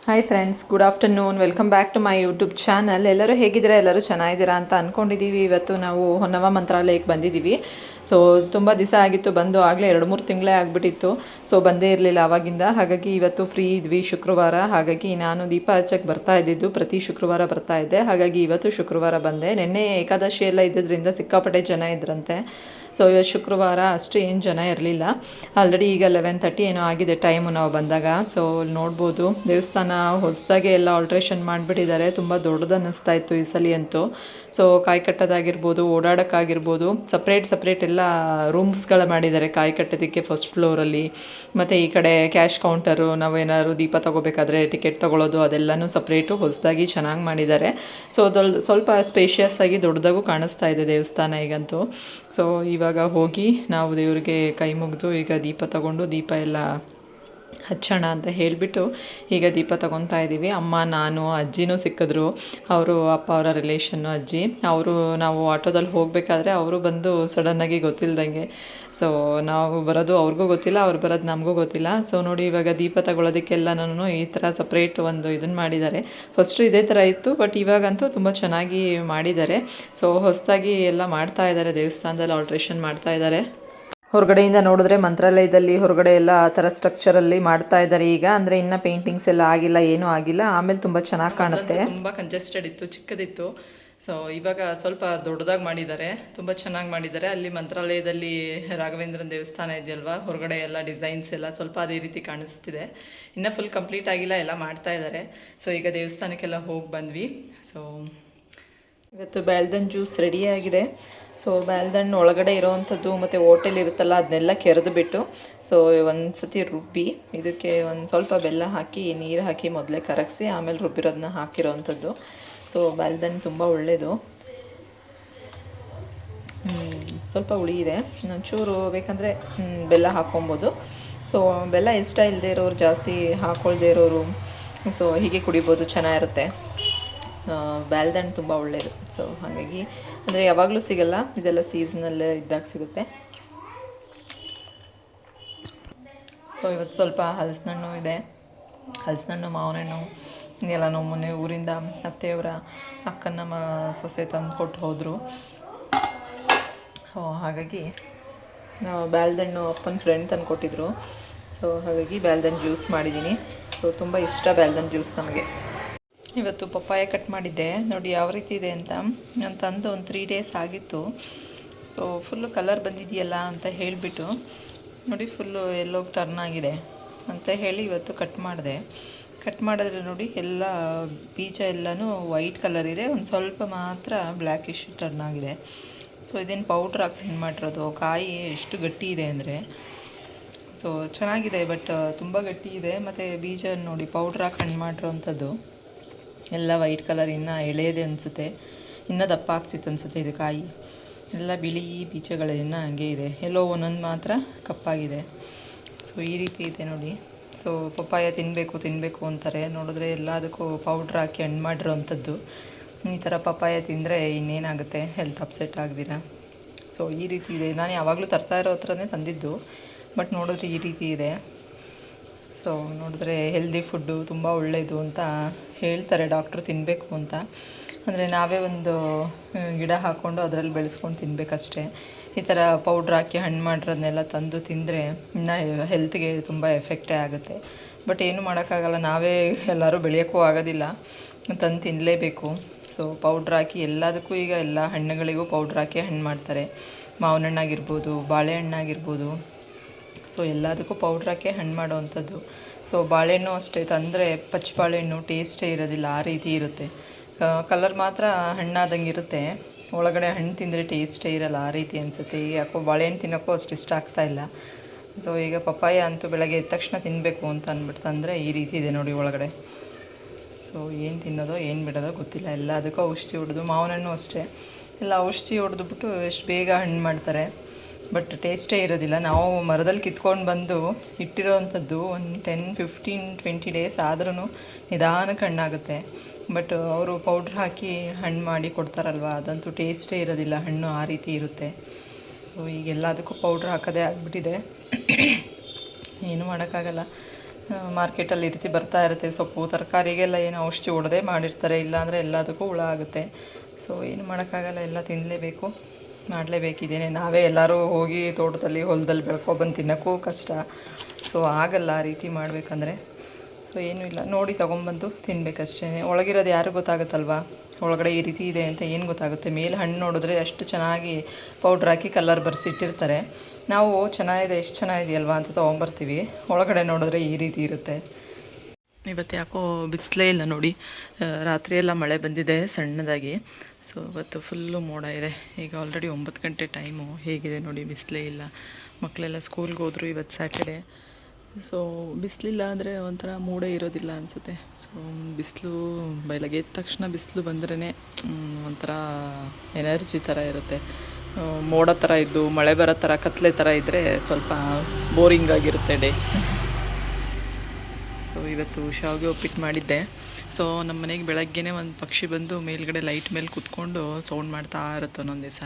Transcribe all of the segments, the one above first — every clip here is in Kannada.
Hi friends, good afternoon. Welcome back to my YouTube channel. ಎಲ್ಲರೂ ಹೇಗಿದ್ದೀರಾ? ಎಲ್ಲರೂ ಚೆನ್ನಾಗಿದ್ದೀರಾ ಅಂತ ಅಂದ್ಕೊಂಡಿದ್ದೀವಿ. ಇವತ್ತು ನಾವು ಹೊನ್ನವ ಮಂತ್ರಾಲಯಕ್ಕೆ ಬಂದಿದ್ದೀವಿ. ಸೊ ತುಂಬ ದಿವಸ ಆಗಿತ್ತು ಬಂದು, ಆಗಲೇ 2-3 ತಿಂಗಳೇ ಆಗಿಬಿಟ್ಟಿತ್ತು. ಸೊ ಬಂದೇ ಇರಲಿಲ್ಲ ಆವಾಗಿಂದ. ಹಾಗಾಗಿ ಇವತ್ತು ಫ್ರೀ ಇದ್ವಿ, ಶುಕ್ರವಾರ. ಹಾಗಾಗಿ ನಾನು ದೀಪ ಹಚ್ಚಕ್ಕೆ ಬರ್ತಾ ಇದ್ದಿದ್ದು, ಪ್ರತಿ ಶುಕ್ರವಾರ ಬರ್ತಾ ಇದ್ದೆ. ಹಾಗಾಗಿ ಇವತ್ತು ಶುಕ್ರವಾರ ಬಂದೆ. ನಿನ್ನೆ ಏಕಾದಶಿ ಎಲ್ಲ ಇದ್ದಿದ್ದರಿಂದ ಸಿಕ್ಕಾಪಟ್ಟೆ ಜನ ಇದ್ರಂತೆ. ಸೊ ಇವತ್ತು ಶುಕ್ರವಾರ ಅಷ್ಟು ಏನು ಜನ ಇರಲಿಲ್ಲ. ಆಲ್ರೆಡಿ ಈಗ 11:30 ಏನೋ ಆಗಿದೆ ಟೈಮು ನಾವು ಬಂದಾಗ. ಸೊ ಇಲ್ಲಿ ನೋಡ್ಬೋದು, ದೇವಸ್ಥಾನ ಹೊಸದಾಗೆ ಎಲ್ಲ ಆಲ್ಟ್ರೇಷನ್ ಮಾಡಿಬಿಟ್ಟಿದ್ದಾರೆ. ತುಂಬ ದೊಡ್ಡದು ಅನ್ನಿಸ್ತಾ ಇತ್ತು ಈ ಸಲ ಅಂತೂ. ಸೊ ಕಾಯಿ ಕಟ್ಟೋದಾಗಿರ್ಬೋದು, ಓಡಾಡೋಕ್ಕಾಗಿರ್ಬೋದು, ಸಪ್ರೇಟ್ ಎಲ್ಲ ರೂಮ್ಸ್ಗಳ ಮಾಡಿದ್ದಾರೆ ಕಾಯಿ ಕಟ್ಟೋದಕ್ಕೆ ಫಸ್ಟ್ ಫ್ಲೋರಲ್ಲಿ. ಮತ್ತು ಈ ಕಡೆ ಕ್ಯಾಶ್ ಕೌಂಟರು, ನಾವೇನಾದ್ರು ದೀಪ ತೊಗೋಬೇಕಾದ್ರೆ ಟಿಕೆಟ್ ತೊಗೊಳ್ಳೋದು ಅದೆಲ್ಲನೂ ಸಪ್ರೇಟು ಹೊಸದಾಗಿ ಚೆನ್ನಾಗಿ ಮಾಡಿದ್ದಾರೆ. ಸೊ ಅದ್ರಲ್ಲಿ ಸ್ವಲ್ಪ ಸ್ಪೇಷಿಯಸ್ ಆಗಿ ದೊಡ್ಡದಾಗೂ ಕಾಣಿಸ್ತಾ ಇದೆ ದೇವಸ್ಥಾನ ಈಗಂತೂ. ಸೊ ಇವಾಗ ಹೋಗಿ ನಾವು ದೇವರಿಗೆ ಕೈ ಮುಗಿದು ಈಗ ದೀಪ ತಗೊಂಡು ದೀಪ ಎಲ್ಲ ಹಚ್ಚೋಣ ಅಂತ ಹೇಳಿಬಿಟ್ಟು ಈಗ ದೀಪ ತೊಗೊತಾ ಇದ್ದೀವಿ. ಅಮ್ಮ, ನಾನು, ಅಜ್ಜಿನೂ ಸಿಕ್ಕಿದ್ರು. ಅವರು ಅಪ್ಪ ಅವರ ರಿಲೇಷನ್ನು ಅಜ್ಜಿ. ಅವರು ನಾವು ಆಟೋದಲ್ಲಿ ಹೋಗಬೇಕಾದ್ರೆ ಅವರು ಬಂದು ಸಡನ್ನಾಗಿ ಗೊತ್ತಿಲ್ಲದಂಗೆ. ಸೊ ನಾವು ಬರೋದು ಅವ್ರಿಗೂ ಗೊತ್ತಿಲ್ಲ, ಅವ್ರು ಬರೋದು ನಮಗೂ ಗೊತ್ತಿಲ್ಲ. ಸೊ ನೋಡಿ, ಇವಾಗ ದೀಪ ತಗೊಳ್ಳೋದಕ್ಕೆಲ್ಲನೂ ಈ ಥರ ಸಪ್ರೇಟ್ ಒಂದು ಇದನ್ನು ಮಾಡಿದ್ದಾರೆ. ಫಸ್ಟು ಇದೇ ಥರ ಇತ್ತು, ಬಟ್ ಇವಾಗಂತೂ ತುಂಬ ಚೆನ್ನಾಗಿ ಮಾಡಿದ್ದಾರೆ. ಸೊ ಹೊಸದಾಗಿ ಎಲ್ಲ ಮಾಡ್ತಾ ಇದ್ದಾರೆ, ದೇವಸ್ಥಾನದಲ್ಲಿ ಆಲ್ಟ್ರೇಷನ್ ಮಾಡ್ತಾ ಇದ್ದಾರೆ. ಹೊರಗಡೆಯಿಂದ ನೋಡಿದ್ರೆ ಮಂತ್ರಾಲಯದಲ್ಲಿ ಹೊರಗಡೆ ಎಲ್ಲ ಆ ಥರ ಸ್ಟ್ರಕ್ಚರಲ್ಲಿ ಮಾಡ್ತಾ ಇದ್ದಾರೆ ಈಗ. ಅಂದರೆ ಇನ್ನು ಪೇಂಟಿಂಗ್ಸ್ ಎಲ್ಲ ಆಗಿಲ್ಲ, ಏನೂ ಆಗಿಲ್ಲ. ಆಮೇಲೆ ತುಂಬ ಚೆನ್ನಾಗಿ ಕಾಣುತ್ತೆ. ತುಂಬ ಕಂಜೆಸ್ಟೆಡ್ ಇತ್ತು, ಚಿಕ್ಕದಿತ್ತು. ಸೊ ಇವಾಗ ಸ್ವಲ್ಪ ದೊಡ್ಡದಾಗಿ ಮಾಡಿದ್ದಾರೆ, ತುಂಬ ಚೆನ್ನಾಗಿ ಮಾಡಿದ್ದಾರೆ. ಅಲ್ಲಿ ಮಂತ್ರಾಲಯದಲ್ಲಿ ರಾಘವೇಂದ್ರನ ದೇವಸ್ಥಾನ ಇದೆಯಲ್ವಾ, ಹೊರಗಡೆ ಎಲ್ಲ ಡಿಸೈನ್ಸ್ ಎಲ್ಲ ಸ್ವಲ್ಪ ಅದೇ ರೀತಿ ಕಾಣಿಸ್ತಿದೆ. ಇನ್ನೂ ಫುಲ್ ಕಂಪ್ಲೀಟ್ ಆಗಿಲ್ಲ, ಎಲ್ಲ ಮಾಡ್ತಾ ಇದ್ದಾರೆ. ಸೊ ಈಗ ದೇವಸ್ಥಾನಕ್ಕೆಲ್ಲ ಹೋಗಿ ಬಂದ್ವಿ. ಸೊ ಇವತ್ತು ಬ್ಯಾಳ್ದನ್ ಜ್ಯೂಸ್ ರೆಡಿಯಾಗಿದೆ. ಸೊ ಬ್ಯಾಳ್ದಣ್ಣು ಒಳಗಡೆ ಇರೋವಂಥದ್ದು ಮತ್ತು ಹೋಟೆಲ್ ಇರುತ್ತಲ್ಲ ಅದನ್ನೆಲ್ಲ ಕೆರೆದು ಬಿಟ್ಟು, ಸೊ ಒಂದು ಸತಿ ರುಬ್ಬಿ ಇದಕ್ಕೆ ಒಂದು ಸ್ವಲ್ಪ ಬೆಲ್ಲ ಹಾಕಿ ನೀರು ಹಾಕಿ ಮೊದಲೇ ಕರಗಿಸಿ ಆಮೇಲೆ ರುಬ್ಬಿರೋದನ್ನ ಹಾಕಿರೋವಂಥದ್ದು. ಸೊ ಬ್ಯಾಳ್ದಣ್ಣು ತುಂಬ ಒಳ್ಳೆಯದು. ಸ್ವಲ್ಪ ಹುಳಿ ಇದೆ, ಒಂಚೂರು ಬೇಕಂದರೆ ಬೆಲ್ಲ ಹಾಕ್ಕೊಬೋದು. ಸೊ ಬೆಲ್ಲ ಇಷ್ಟ ಇಲ್ಲದೆ ಇರೋರು, ಜಾಸ್ತಿ ಹಾಕ್ಕೊಳ್ದೇ ಇರೋರು ಸೊ ಹೀಗೆ ಕುಡಿಬೋದು, ಚೆನ್ನಾಗಿರುತ್ತೆ. ಬ್ಯಾಳ್ದಣ್ಣು ತುಂಬ ಒಳ್ಳೆಯದು. ಸೊ ಹಾಗಾಗಿ ಅಂದರೆ ಯಾವಾಗಲೂ ಸಿಗಲ್ಲ, ಇದೆಲ್ಲ ಸೀಸನಲ್ಲೇ ಇದ್ದಾಗ ಸಿಗುತ್ತೆ. ಸೊ ಇವತ್ತು ಸ್ವಲ್ಪ ಹಲಸಿನಣ್ಣು ಇದೆ, ಹಲಸಿನಣ್ಣು, ಮಾವಿನ ಹಣ್ಣು ಎಲ್ಲನೂ ಮೊನ್ನೆ ಊರಿಂದ ಅತ್ತೆಯವರ ಅಕ್ಕನ ಸೊಸೆ ತಂದು ಕೊಟ್ಟು ಹೋದರು. ಹಾಗಾಗಿ ಬ್ಯಾಳ್ದಣ್ಣು ಅಪ್ಪನ ಫ್ರೆಂಡ್ ತಂದು ಕೊಟ್ಟಿದ್ರು. ಸೊ ಹಾಗಾಗಿ ಬ್ಯಾಳ್ದಣ್ಣು ಜ್ಯೂಸ್ ಮಾಡಿದ್ದೀನಿ. ಸೊ ತುಂಬ ಇಷ್ಟ ಬ್ಯಾಳ್ದಣ್ಣು ಜ್ಯೂಸ್ ನಮಗೆ. ಇವತ್ತು ಪಪ್ಪಾಯ ಕಟ್ ಮಾಡಿದ್ದೆ, ನೋಡಿ ಯಾವ ರೀತಿ ಇದೆ ಅಂತ. ನಾನು ತಂದು ಒಂದು 3 ಡೇಸ್ ಆಗಿತ್ತು. ಸೊ ಫುಲ್ಲು ಕಲರ್ ಬಂದಿದೆಯಲ್ಲ ಅಂತ ಹೇಳಿಬಿಟ್ಟು ನೋಡಿ, ಫುಲ್ಲು ಎಲ್ಲೋಗಿ ಟರ್ನ್ ಆಗಿದೆ ಅಂತ ಹೇಳಿ ಇವತ್ತು ಕಟ್ ಮಾಡಿದೆ. ಕಟ್ ಮಾಡಿದ್ರೆ ನೋಡಿ, ಎಲ್ಲ ಬೀಜ ಎಲ್ಲನೂ ವೈಟ್ ಕಲರ್ ಇದೆ, ಒಂದು ಸ್ವಲ್ಪ ಮಾತ್ರ ಬ್ಲ್ಯಾಕಿಶ್ ಟರ್ನ್ ಆಗಿದೆ. ಸೊ ಇದೇನು ಪೌಡ್ರ್ ಹಾಕಿ ಹಣ್ಣು ಮಾಡಿರೋದು. ಕಾಯಿ ಎಷ್ಟು ಗಟ್ಟಿ ಇದೆ ಅಂದರೆ, ಸೊ ಚೆನ್ನಾಗಿದೆ, ಬಟ್ ತುಂಬ ಗಟ್ಟಿ ಇದೆ. ಮತ್ತು ಬೀಜ ನೋಡಿ, ಪೌಡ್ರ್ ಹಾಕಿ ಹಣ್ಣು ಮಾಡಿರೋವಂಥದ್ದು ಎಲ್ಲ ವೈಟ್ ಕಲರ್, ಇನ್ನೂ ಎಳೆಯದೆ ಅನಿಸುತ್ತೆ. ಇನ್ನೂ ದಪ್ಪ ಆಗ್ತಿತ್ತು ಅನಿಸುತ್ತೆ ಇದು ಕಾಯಿ. ಎಲ್ಲ ಬಿಳಿ ಬೀಜಗಳೆಲ್ಲ ಹಂಗೆ ಇದೆ, ಎಲ್ಲೋ ಒಂದೊಂದು ಮಾತ್ರ ಕಪ್ಪಾಗಿದೆ. ಸೊ ಈ ರೀತಿ ಇದೆ ನೋಡಿ. ಸೊ ಪಪ್ಪಾಯ ತಿನ್ನಬೇಕು ಅಂತಾರೆ, ನೋಡಿದ್ರೆ ಎಲ್ಲದಕ್ಕೂ ಪೌಡ್ರ್ ಹಾಕಿ ಹಣ್ಣು ಮಾಡಿರೋವಂಥದ್ದು. ಈ ಥರ ಪಪ್ಪಾಯ ತಿಂದರೆ ಇನ್ನೇನಾಗುತ್ತೆ, ಹೆಲ್ತ್ ಅಪ್ಸೆಟ್ ಆಗ್ದಿರ. ಸೊ ಈ ರೀತಿ ಇದೆ. ನಾನು ಯಾವಾಗಲೂ ತರ್ತಾ ಇರೋ ಹತ್ರನೇ ತಂದಿದ್ದು, ಬಟ್ ನೋಡಿದ್ರೆ ಈ ರೀತಿ ಇದೆ. ಸೊ ನೋಡಿದ್ರೆ ಹೆಲ್ದಿ ಫುಡ್ಡು, ತುಂಬ ಒಳ್ಳೆಯದು ಅಂತ ಹೇಳ್ತಾರೆ ಡಾಕ್ಟ್ರು, ತಿನ್ನಬೇಕು ಅಂತ. ಅಂದರೆ ನಾವೇ ಒಂದು ಗಿಡ ಹಾಕ್ಕೊಂಡು ಅದರಲ್ಲಿ ಬೆಳೆಸ್ಕೊಂಡು ತಿನ್ನಬೇಕಷ್ಟೇ. ಈ ಥರ ಪೌಡ್ರ್ ಹಾಕಿ ಹಣ್ಣು ಮಾಡಿರೋದನ್ನೆಲ್ಲ ತಂದು ತಿಂದರೆ ಇನ್ನೂ ಹೆಲ್ತ್ಗೆ ತುಂಬ ಎಫೆಕ್ಟೇ ಆಗುತ್ತೆ. ಬಟ್ ಏನು ಮಾಡೋಕ್ಕಾಗಲ್ಲ, ನಾವೇ ಎಲ್ಲರೂ ಬೆಳೆಯೋಕ್ಕೂ ಆಗೋದಿಲ್ಲ, ತಂದು ತಿನ್ನಲೇಬೇಕು. ಸೊ ಪೌಡ್ರ್ ಹಾಕಿ ಎಲ್ಲದಕ್ಕೂ, ಈಗ ಎಲ್ಲ ಹಣ್ಣುಗಳಿಗೂ ಪೌಡ್ರ್ ಹಾಕಿ ಹಣ್ಣು ಮಾಡ್ತಾರೆ. ಮಾವಿನ ಹಣ್ಣಾಗಿರ್ಬೋದು, ಬಾಳೆಹಣ್ಣಾಗಿರ್ಬೋದು, ಸೊ ಎಲ್ಲದಕ್ಕೂ ಪೌಡ್ರ್ ಹಾಕಿ ಹಣ್ಣು ಮಾಡೋವಂಥದ್ದು. ಸೊ ಬಾಳೆಹಣ್ಣು ಅಷ್ಟೇ, ತಂದರೆ ಪಚ್ಚ ಬಾಳೆಹಣ್ಣು ಟೇಸ್ಟೇ ಇರೋದಿಲ್ಲ, ಆ ರೀತಿ ಇರುತ್ತೆ. ಕಲರ್ ಮಾತ್ರ ಹಣ್ಣಾದಂಗೆ ಇರುತ್ತೆ, ಒಳಗಡೆ ಹಣ್ಣು ತಿಂದರೆ ಟೇಸ್ಟೇ ಇರೋಲ್ಲ, ಆ ರೀತಿ ಅನಿಸುತ್ತೆ. ಈಗ ಯಾಕೋ ಬಾಳೆಹಣ್ಣು ತಿನ್ನೋಕ್ಕೂ ಅಷ್ಟು ಇಷ್ಟ ಆಗ್ತಾಯಿಲ್ಲ. ಸೊ ಈಗ ಪಪ್ಪಾಯ ಅಂತೂ ಬೆಳಗ್ಗೆ ಎದ್ದ ತಕ್ಷಣ ತಿನ್ನಬೇಕು ಅಂತ ಅಂದ್ಬಿಟ್ಟು ತಂದರೆ ಈ ರೀತಿ ಇದೆ ನೋಡಿ ಒಳಗಡೆ. ಸೊ ಏನು ತಿನ್ನೋದೋ ಏನು ಬಿಡೋದೋ ಗೊತ್ತಿಲ್ಲ, ಎಲ್ಲ ಅದಕ್ಕೂ ಔಷಧಿ ಹೊಡೆದು. ಮಾವಿನ ಹಣ್ಣು ಅಷ್ಟೇ, ಎಲ್ಲ ಔಷಧಿ ಹೊಡೆದುಬಿಟ್ಟು ಎಷ್ಟು ಬೇಗ ಹಣ್ಣು ಮಾಡ್ತಾರೆ, ಬಟ್ ಟೇಸ್ಟೇ ಇರೋದಿಲ್ಲ. ನಾವು ಮರದಲ್ಲಿ ಕಿತ್ಕೊಂಡು ಬಂದು ಇಟ್ಟಿರೋವಂಥದ್ದು ಒಂದು 10-15-20 ಡೇಸ್ ಆದ್ರೂ ನಿಧಾನಕ್ಕೆ ಹಣ್ಣಾಗುತ್ತೆ. ಬಟ್ ಅವರು ಪೌಡ್ರ್ ಹಾಕಿ ಹಣ್ಣು ಮಾಡಿ ಕೊಡ್ತಾರಲ್ವ, ಅದಂತೂ ಟೇಸ್ಟೇ ಇರೋದಿಲ್ಲ, ಹಣ್ಣು ಆ ರೀತಿ ಇರುತ್ತೆ. ಸೊ ಈಗೆಲ್ಲದಕ್ಕೂ ಪೌಡ್ರ್ ಹಾಕೋದೇ ಆಗಿಬಿಟ್ಟಿದೆ, ಏನೂ ಮಾಡೋಕ್ಕಾಗಲ್ಲ. ಮಾರ್ಕೆಟಲ್ಲಿ ಈ ರೀತಿ ಬರ್ತಾ ಇರುತ್ತೆ. ಸೊಪ್ಪು ತರಕಾರಿಗೆಲ್ಲ ಏನು ಔಷಧಿ ಹೊಡೆದೇ ಮಾಡಿರ್ತಾರೆ, ಇಲ್ಲಾಂದರೆ ಎಲ್ಲದಕ್ಕೂ ಹುಳ ಆಗುತ್ತೆ. ಸೊ ಏನು ಮಾಡೋಕ್ಕಾಗಲ್ಲ, ಎಲ್ಲ ತಿನ್ನಲೇಬೇಕು, ಮಾಡಲೇಬೇಕಿದ್ದೇನೆ. ನಾವೇ ಎಲ್ಲರೂ ಹೋಗಿ ತೋಟದಲ್ಲಿ ಹೊಲದಲ್ಲಿ ಬೆಳ್ಕೊಬಂದು ತಿನ್ನೋಕ್ಕೂ ಕಷ್ಟ. ಸೊ ಆಗಲ್ಲ ಆ ರೀತಿ ಮಾಡಬೇಕಂದ್ರೆ. ಸೊ ಏನೂ ಇಲ್ಲ, ನೋಡಿ ತೊಗೊಂಬಂದು ತಿನ್ನಬೇಕಷ್ಟೇ. ಒಳಗಿರೋದು ಯಾರು ಗೊತ್ತಾಗುತ್ತಲ್ವ, ಒಳಗಡೆ ಈ ರೀತಿ ಇದೆ ಅಂತ ಏನು ಗೊತ್ತಾಗುತ್ತೆ. ಮೇಲೆ ಹಣ್ಣು ನೋಡಿದ್ರೆ ಅಷ್ಟು ಚೆನ್ನಾಗಿ ಪೌಡ್ರ್ ಹಾಕಿ ಕಲರ್ ಬರೆಸಿಟ್ಟಿರ್ತಾರೆ. ನಾವು ಚೆನ್ನಾಗಿದೆ, ಎಷ್ಟು ಚೆನ್ನಾಗಿದೆಯಲ್ವಾ ಅಂತ ತೊಗೊಂಬರ್ತೀವಿ, ಒಳಗಡೆ ನೋಡಿದ್ರೆ ಈ ರೀತಿ ಇರುತ್ತೆ. ಇವತ್ತು ಯಾಕೋ ಬಿಸಿಲೇ ಇಲ್ಲ ನೋಡಿ, ರಾತ್ರಿ ಎಲ್ಲ ಮಳೆ ಬಂದಿದೆ ಸಣ್ಣದಾಗಿ. ಸೊ ಇವತ್ತು ಫುಲ್ಲು ಮೋಡ ಇದೆ. ಈಗ ಆಲ್ರೆಡಿ 9 ಗಂಟೆ ಟೈಮು, ಹೇಗಿದೆ ನೋಡಿ, ಬಿಸಿಲೇ ಇಲ್ಲ. ಮಕ್ಕಳೆಲ್ಲ ಸ್ಕೂಲ್ಗೆ ಹೋದರು, ಇವತ್ತು ಸ್ಯಾಟರ್ಡೆ. ಸೊ ಬಿಸಿಲಿಲ್ಲ ಅಂದರೆ ಒಂಥರ ಮೂಡೇ ಇರೋದಿಲ್ಲ ಅನಿಸುತ್ತೆ. ಸೊ ಬಿಸಿಲು ಬೆಳಗ್ಗೆ ಎದ್ದ ತಕ್ಷಣ ಬಿಸಿಲು ಬಂದ್ರೇ ಒಂಥರ ಎನರ್ಜಿ ಥರ ಇರುತ್ತೆ. ಮೋಡ ಥರ ಇದ್ದು ಮಳೆ ಬರೋ ಥರ ಕತ್ಲೆ ಥರ ಇದ್ದರೆ ಸ್ವಲ್ಪ ಬೋರಿಂಗ್ ಆಗಿರುತ್ತೆ ಡೇ. ಸೊ ಇವತ್ತು ಶಾವಿಗೆ ಉಪ್ಪಿಟ್ಟು ಮಾಡಿದ್ದೆ. ಸೊ ನಮ್ಮ ಮನೆಗೆ ಬೆಳಗ್ಗೆನೇ ಒಂದು ಪಕ್ಷಿ ಬಂದು ಮೇಲ್ಗಡೆ ಲೈಟ್ ಮೇಲೆ ಕೂತ್ಕೊಂಡು ಸೌಂಡ್ ಮಾಡ್ತಾ ಇರುತ್ತೆ ಒಂದೊಂದು ದಿವಸ.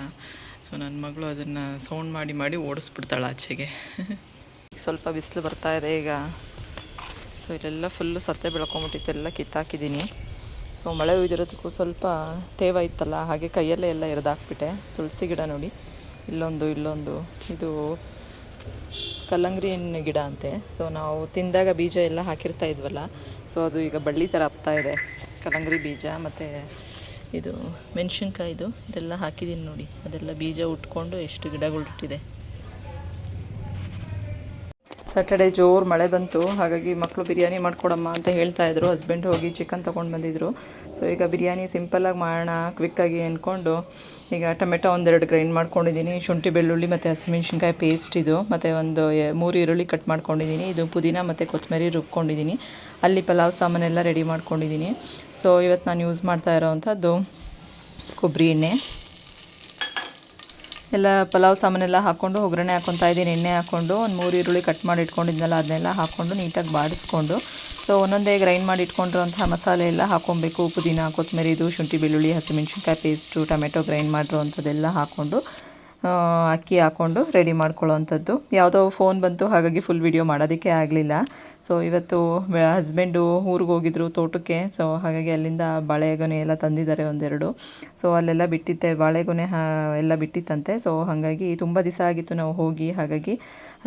ಸೊ ನನ್ನ ಮಗಳು ಅದನ್ನು ಸೌಂಡ್ ಮಾಡಿ ಮಾಡಿ ಓಡಿಸ್ಬಿಡ್ತಾಳೆ ಆಚೆಗೆ. ಸ್ವಲ್ಪ ಬಿಸಿಲು ಬರ್ತಾ ಇದೆ ಈಗ. ಸೊ ಇಲ್ಲೆಲ್ಲ ಫುಲ್ಲು ಸತ್ತೆ ಬೆಳ್ಕೊಂಬಿಟ್ಟಿತ್ತು, ಎಲ್ಲ ಕಿತ್ತಾಕಿದ್ದೀನಿ. ಸೊ ಮಳೆ ಉಯ್ದಿರೋದಕ್ಕೂ ಸ್ವಲ್ಪ ತೇವ ಇತ್ತಲ್ಲ, ಹಾಗೆ ಕೈಯಲ್ಲೇ ಎಲ್ಲ ಎರೆದಾಕ್ಬಿಟ್ಟೆ. ತುಳಸಿ ಗಿಡ ನೋಡಿ, ಇಲ್ಲೊಂದು ಇದು ಕಲ್ಲಂಗಡಿ ಹಣ್ಣು ಗಿಡ ಅಂತೆ. ಸೊ ನಾವು ತಿಂದಾಗ ಬೀಜ ಎಲ್ಲ ಹಾಕಿರ್ತಾ ಇದ್ವಲ್ಲ, ಸೊ ಅದು ಈಗ ಬಳ್ಳಿ ಥರ ಹಬ್ತಾ ಇದೆ. ಕಲ್ಲಂಗಡಿ ಬೀಜ ಮತ್ತು ಇದು ಮೆಣಸಿನ್ಕಾಯಿದು ಇದೆಲ್ಲ ಹಾಕಿದ್ದೀನಿ ನೋಡಿ, ಅದೆಲ್ಲ ಬೀಜ ಉಟ್ಕೊಂಡು ಎಷ್ಟು ಗಿಡಗಳಿಟ್ಟಿದೆ. ಸ್ಯಾಟರ್ಡೇ ಜೋರು ಮಳೆ ಬಂತು, ಹಾಗಾಗಿ ಮಕ್ಕಳು ಬಿರಿಯಾನಿ ಮಾಡಿಕೊಡಮ್ಮ ಅಂತ ಹೇಳ್ತಾಯಿದ್ರು. ಹಸ್ಬೆಂಡ್ ಹೋಗಿ ಚಿಕನ್ ತೊಗೊಂಡು ಬಂದಿದ್ದರು. ಸೊ ಈಗ ಬಿರಿಯಾನಿ ಸಿಂಪಲ್ಲಾಗಿ ಮಾಡೋಣ ಕ್ವಿಕ್ಕಾಗಿ ಅಂದ್ಕೊಂಡು ಈಗ ಟೊಮೆಟೊ 1-2 ಗ್ರೈಂಡ್ ಮಾಡ್ಕೊಂಡಿದ್ದೀನಿ, ಶುಂಠಿ ಬೆಳ್ಳುಳ್ಳಿ ಮತ್ತು ಹಸಿಮೆಣ್ಸಿನ್ಕಾಯಿ ಪೇಸ್ಟ್ ಇದು, ಮತ್ತು 3 ಈರುಳ್ಳಿ ಕಟ್ ಮಾಡ್ಕೊಂಡಿದ್ದೀನಿ. ಇದು ಪುದೀನ ಮತ್ತು ಕೊತ್ತಂಬರಿ ರುಬ್ಕೊಂಡಿದ್ದೀನಿ. ಅಲ್ಲಿ ಪಲಾವ್ ಸಾಮಾನೆಲ್ಲ ರೆಡಿ ಮಾಡ್ಕೊಂಡಿದ್ದೀನಿ. ಸೊ ಇವತ್ತು ನಾನು ಯೂಸ್ ಮಾಡ್ತಾ ಇರೋವಂಥದ್ದು ಕೊಬ್ಬರಿ ಎಣ್ಣೆ. ಎಲ್ಲ ಪಲಾವ್ ಸಾಮಾನೆಲ್ಲ ಹಾಕ್ಕೊಂಡು ಒಗ್ಗರಣೆ ಹಾಕ್ಕೊತಾ ಇದ್ದೀನಿ. ಎಣ್ಣೆ ಹಾಕ್ಕೊಂಡು ಒಂದು 3 ಈರುಳ್ಳಿ ಕಟ್ ಮಾಡಿ ಇಟ್ಕೊಂಡಿದ್ನಲ್ಲ ಅದನ್ನೆಲ್ಲ ಹಾಕ್ಕೊಂಡು ನೀಟಾಗಿ ಬಾಡಿಸ್ಕೊಂಡು, ಸೊ ಒಂದೊಂದೇ ಗ್ರೈಂಡ್ ಮಾಡಿ ಇಟ್ಕೊಂಡಿರೋಂಥ ಮಸಾಲೆ ಎಲ್ಲ ಹಾಕ್ಕೊಬೇಕು. ಪುದೀನ, ಕೊತ್ತಂಬರಿ, ಇದು ಶುಂಠಿ ಬೆಳ್ಳುಳ್ಳಿ, ಹಸಿಮೆಣ್ಸಿನ್ಕಾಯಿ ಪೇಸ್ಟು, ಟೊಮೆಟೊ ಗ್ರೈಂಡ್ ಮಾಡಿರೋವಂಥದ್ದೆಲ್ಲ ಹಾಕ್ಕೊಂಡು ಅಕ್ಕಿ ಹಾಕ್ಕೊಂಡು ರೆಡಿ ಮಾಡ್ಕೊಳ್ಳೋವಂಥದ್ದು. ಯಾವುದೋ ಫೋನ್ ಬಂತು, ಹಾಗಾಗಿ ಫುಲ್ ವೀಡಿಯೋ ಮಾಡೋದಕ್ಕೆ ಆಗಲಿಲ್ಲ. ಸೊ ಇವತ್ತು ಹಸ್ಬೆಂಡು ಊರಿಗೆ ಹೋಗಿದ್ರು ತೋಟಕ್ಕೆ. ಸೊ ಹಾಗಾಗಿ ಅಲ್ಲಿಂದ ಬಾಳೆಗೊನೆ ಎಲ್ಲ ತಂದಿದ್ದಾರೆ 1-2. ಸೊ ಅಲ್ಲೆಲ್ಲ ಬಿಟ್ಟಿತ್ತೆ, ಬಾಳೆಗೊನೆ ಎಲ್ಲ ಬಿಟ್ಟಿತ್ತಂತೆ. ಸೊ ಹಾಗಾಗಿ ತುಂಬ ದಿವಸ ಆಗಿತ್ತು ನಾವು ಹೋಗಿ, ಹಾಗಾಗಿ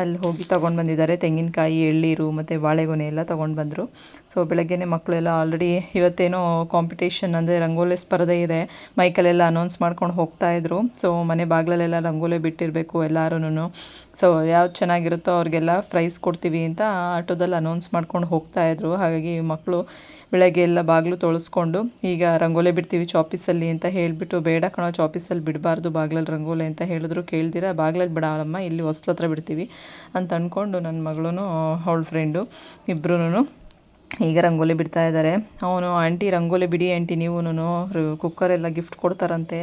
ಅಲ್ಲಿ ಹೋಗಿ ತೊಗೊಂಡು ಬಂದಿದ್ದಾರೆ. ತೆಂಗಿನಕಾಯಿ, ಎಳ್ಳೀರು ಮತ್ತು ಬಾಳೆಗೊನೆ ಎಲ್ಲ ತೊಗೊಂಡು ಬಂದರು. ಸೊ ಬೆಳಗ್ಗೆನೇ ಮಕ್ಕಳೆಲ್ಲ ಆಲ್ರೆಡಿ ಇವತ್ತೇನೋ ಕಾಂಪಿಟೇಷನ್ ಅಂದರೆ ರಂಗೋಲಿ ಸ್ಪರ್ಧೆ ಇದೆ, ಮೈಕಲ್ಲೆಲ್ಲ ಅನೌನ್ಸ್ ಮಾಡ್ಕೊಂಡು ಹೋಗ್ತಾಯಿದ್ರು. ಸೊ ಮನೆ ಬಾಗಿಲಲ್ಲೆಲ್ಲ ರಂಗೋಲಿ ಬಿಟ್ಟಿರಬೇಕು ಎಲ್ಲರೂ. ಸೊ ಯಾವ್ದು ಚೆನ್ನಾಗಿರುತ್ತೋ ಅವ್ರಿಗೆಲ್ಲ ಪ್ರೈಸ್ ಕೊಡ್ತೀವಿ ಅಂತ ಆಟೋದಲ್ಲಿ ಅನೌನ್ಸ್ ಮಾಡ್ಕೊಂಡು ಹೋಗ್ತಾಯಿದ್ರು. ಹಾಗಾಗಿ ಮಕ್ಕಳು ಬೆಳಗ್ಗೆ ಎಲ್ಲ ಬಾಗಿಲು ತೊಳಸ್ಕೊಂಡು ಈಗ ರಂಗೋಲಿ ಬಿಡ್ತೀವಿ ಚಾಪೀಸಲ್ಲಿ ಅಂತ ಹೇಳಿಬಿಟ್ಟು, ಬೇಡ ಕಣೋ ಚಾಪೀಸಲ್ಲಿ ಬಿಡಬಾರ್ದು ಬಾಗಿಲಲ್ಲಿ ರಂಗೋಲಿ ಅಂತ ಹೇಳಿದ್ರು. ಕೇಳ್ದಿರ ಬಾಗಿಲಲ್ಲಿ ಬಿಡಲ್ಲಮ್ಮ, ಇಲ್ಲಿ ಹೊಸ್ಲ ಹತ್ರ ಬಿಡ್ತೀವಿ ಅಂತ ಅಂದ್ಕೊಂಡು ನನ್ನ ಮಗಳೂ ಅವಳ ಫ್ರೆಂಡು ಇಬ್ಬರೂ ಈಗ ರಂಗೋಲಿ ಬಿಡ್ತಾ ಇದ್ದಾರೆ. ಅವನು ಆಂಟಿ ರಂಗೋಲಿ ಬಿಡಿ ಆಂಟಿ ನೀವು ಕುಕ್ಕರೆಲ್ಲ ಗಿಫ್ಟ್ ಕೊಡ್ತಾರಂತೆ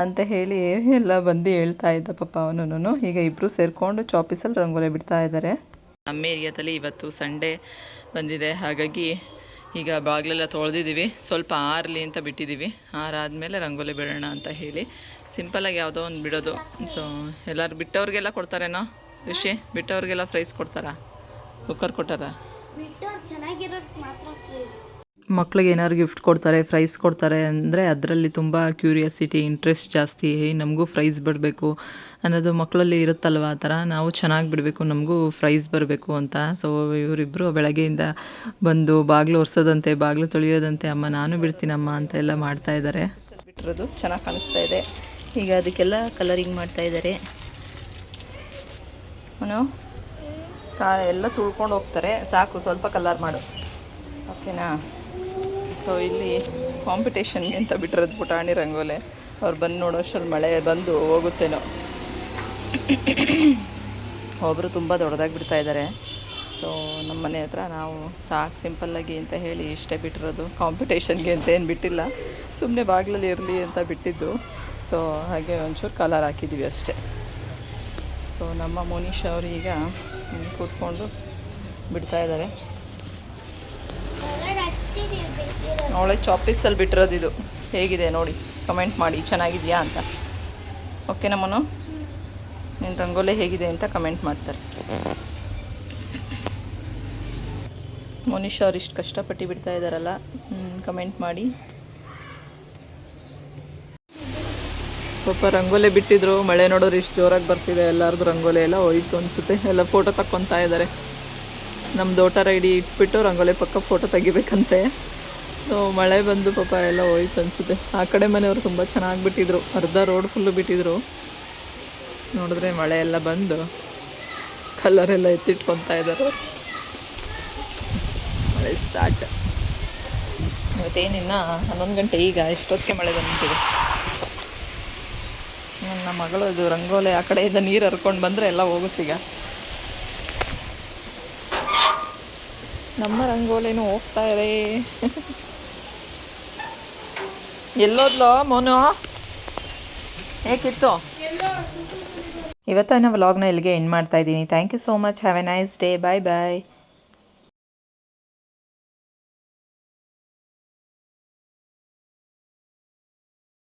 ಅಂತ ಹೇಳಿ ಎಲ್ಲ ಬಂದು ಹೇಳ್ತಾ ಇದ್ದ ಪಾಪ ಅವನು. ಈಗ ಇಬ್ಬರು ಸೇರಿಕೊಂಡು ಚಾಪೀಸಲ್ಲಿ ರಂಗೋಲಿ ಬಿಡ್ತಾ ಇದ್ದಾರೆ. ನಮ್ಮ ಏರಿಯಾದಲ್ಲಿ ಇವತ್ತು ಸಂಡೇ ಬಂದಿದೆ, ಹಾಗಾಗಿ ಈಗ ಬಾಗಿಲೆಲ್ಲ ತೊಳೆದಿದ್ದೀವಿ, ಸ್ವಲ್ಪ ಆರಲಿ ಅಂತ ಬಿಟ್ಟಿದ್ದೀವಿ. ಆರಾದಮೇಲೆ ರಂಗೋಲಿ ಬಿಡೋಣ ಅಂತ ಹೇಳಿ ಸಿಂಪಲಾಗಿ ಯಾವುದೋ ಒಂದು ಬಿಡೋದು. ಸೊ ಎಲ್ಲರೂ ಬಿಟ್ಟವ್ರಿಗೆಲ್ಲ ಕೊಡ್ತಾರೇನೋ ಋಷಿ, ಬಿಟ್ಟವ್ರಿಗೆಲ್ಲ ಪ್ರೈಸ್ ಕೊಡ್ತಾರಾ? ಕುಕ್ಕರ್ ಕೊಟ್ಟಾರ? ಮಕ್ಳಿಗೆ ಏನಾದ್ರು ಗಿಫ್ಟ್ ಕೊಡ್ತಾರೆ, ಪ್ರೈಸ್ ಕೊಡ್ತಾರೆ ಅಂದರೆ ಅದರಲ್ಲಿ ತುಂಬ ಕ್ಯೂರಿಯಾಸಿಟಿ, ಇಂಟ್ರೆಸ್ಟ್ ಜಾಸ್ತಿ. ನಮಗೂ ಪ್ರೈಸ್ ಬಿಡಬೇಕು ಅನ್ನೋದು ಮಕ್ಕಳಲ್ಲಿ ಇರುತ್ತಲ್ವ, ಆ ಥರ ನಾವು ಚೆನ್ನಾಗಿ ಬಿಡಬೇಕು, ನಮಗೂ ಪ್ರೈಸ್ ಬರಬೇಕು ಅಂತ. ಸೊ ಇವರಿಬ್ಬರು ಬೆಳಗ್ಗೆಯಿಂದ ಬಂದು ಬಾಗಿಲು ಒರೆಸೋದಂತೆ, ಬಾಗಿಲು ತೊಳೆಯೋದಂತೆ, ಅಮ್ಮ ನಾನು ಬಿಡ್ತೀನಮ್ಮ ಅಂತ ಎಲ್ಲ ಮಾಡ್ತಾಯಿದ್ದಾರೆ. ಬಿಟ್ಟಿರೋದು ಚೆನ್ನಾಗಿ ಕಾಣಿಸ್ತಾ ಇದೆ. ಈಗ ಅದಕ್ಕೆಲ್ಲ ಕಲರಿಂಗ್ ಮಾಡ್ತಾಯಿದ್ದಾರೆ. ಅವನು ಎಲ್ಲ ತುಳ್ಕೊಂಡು ಹೋಗ್ತಾರೆ, ಸಾಕು ಸ್ವಲ್ಪ ಕಲರ್ ಮಾಡು, ಓಕೆನಾ? ಸೊ ಇಲ್ಲಿ ಕಾಂಪಿಟೇಷನ್ಗೆ ಅಂತ ಬಿಟ್ಟಿರೋದು ಪುಟಾಣಿ ರಂಗೋಲೆ. ಅವ್ರು ಬಂದು ನೋಡೋ ಅಷ್ಟರಲ್ಲಿ ಮಳೆ ಬಂದು ಹೋಗುತ್ತೇನೋ. ಒಬ್ಬರು ತುಂಬ ದೊಡ್ಡದಾಗಿ ಬಿಡ್ತಾಯಿದ್ದಾರೆ. ಸೊ ನಮ್ಮ ಮನೆ ಹತ್ರ ನಾವು ಸಾಕು ಸಿಂಪಲ್ಲಾಗಿ ಅಂತ ಹೇಳಿ ಇಷ್ಟೇ ಬಿಟ್ಟಿರೋದು, ಕಾಂಪಿಟೇಷನ್ಗೆ ಅಂತ ಏನು ಬಿಟ್ಟಿಲ್ಲ, ಸುಮ್ಮನೆ ಬಾಗಿಲಲ್ಲಿ ಇರಲಿ ಅಂತ ಬಿಟ್ಟಿದ್ದು. ಸೊ ಹಾಗೆ ಒಂಚೂರು ಕಲರ್ ಹಾಕಿದ್ದೀವಿ ಅಷ್ಟೇ. ಸೊ ನಮ್ಮ ಮೋನಿಶ್ ಅವರು ಈಗ ಕೂತ್ಕೊಂಡು ಬಿಡ್ತಾಯಿದ್ದಾರೆ. ಅವಳೆ ಚಾಪೀಸಲ್ಲಿ ಬಿಟ್ಟಿರೋದು ಇದು. ಹೇಗಿದೆ ನೋಡಿ, ಕಮೆಂಟ್ ಮಾಡಿ ಚೆನ್ನಾಗಿದೆಯಾ ಅಂತ. ಓಕೆ ನಮ್ಮನು, ನಿನ್ನ ರಂಗೋಲಿ ಹೇಗಿದೆ ಅಂತ ಕಮೆಂಟ್ ಮಾಡ್ತಾರೆ. ಮೋನಿಶ್ ಅವ್ರು ಇಷ್ಟು ಕಷ್ಟಪಟ್ಟು ಬಿಡ್ತಾ ಇದ್ದಾರಲ್ಲ, ಕಮೆಂಟ್ ಮಾಡಿ. ಪಾಪ ರಂಗೋಲಿ ಬಿಟ್ಟಿದ್ರು, ಮಳೆ ನೋಡಿದ್ರೆ ಇಷ್ಟು ಜೋರಾಗಿ ಬರ್ತಿದೆ. ಎಲ್ಲರದ್ದು ರಂಗೋಲಿ ಎಲ್ಲ ಹೋಯ್ತು ಅನಿಸುತ್ತೆ. ಎಲ್ಲ ಫೋಟೋ ತಕ್ಕೊತಾ ಇದ್ದಾರೆ. ನಮ್ಮ ವೋಟರ್ ಐ ಡಿ ಇಟ್ಬಿಟ್ಟು ರಂಗೋಲಿ ಪಕ್ಕ ಫೋಟೋ ತೆಗಿಬೇಕಂತೆ. ಸೊ ಮಳೆ ಬಂದು ಪಾಪ ಎಲ್ಲ ಹೋಯ್ತು ಅನಿಸುತ್ತೆ. ಆ ಕಡೆ ಮನೆಯವರು ತುಂಬ ಚೆನ್ನಾಗಿ ಬಿಟ್ಟಿದ್ರು, ಅರ್ಧ ರೋಡ್ ಫುಲ್ಲು ಬಿಟ್ಟಿದ್ರು. ನೋಡಿದ್ರೆ ಮಳೆ ಎಲ್ಲ ಬಂದು ಕಲರೆಲ್ಲ ಎತ್ತಿಟ್ಕೊತಾ ಇದ್ದಾರೆ. ಮಳೆ ಸ್ಟಾರ್ಟ್ ಇವತ್ತೇನಿನ್ನ 11 ಗಂಟೆ. ಈಗ ಎಷ್ಟೊತ್ತಿಗೆ ಮಳೆ ಬಂದಿದೆ. ನನ್ನ ಮಗಳು ಇದು ರಂಗೋಲಿ ಆ ಕಡೆಯಿಂದ ನೀರು ಹರ್ಕೊಂಡು ಬಂದರೆ ಎಲ್ಲ ಹೋಗುತ್ತೀಗ. ನಮ್ಮ ರಂಗೋಲಿನೂ ಹೋಗ್ತಾ ಇದೆ. ಎಲ್ಲೋದ್ಲೋ ಮೋನು, ಏಕಿತ್ತು? ಇವತ್ತಿನ ವ್ಲಾಗ್ನ ಇಲ್ಲಿಗೆ ಎಂಡ್ ಮಾಡ್ತಾ ಇದ್ದೀನಿ. Thank you so much. Have a nice day. Bye bye.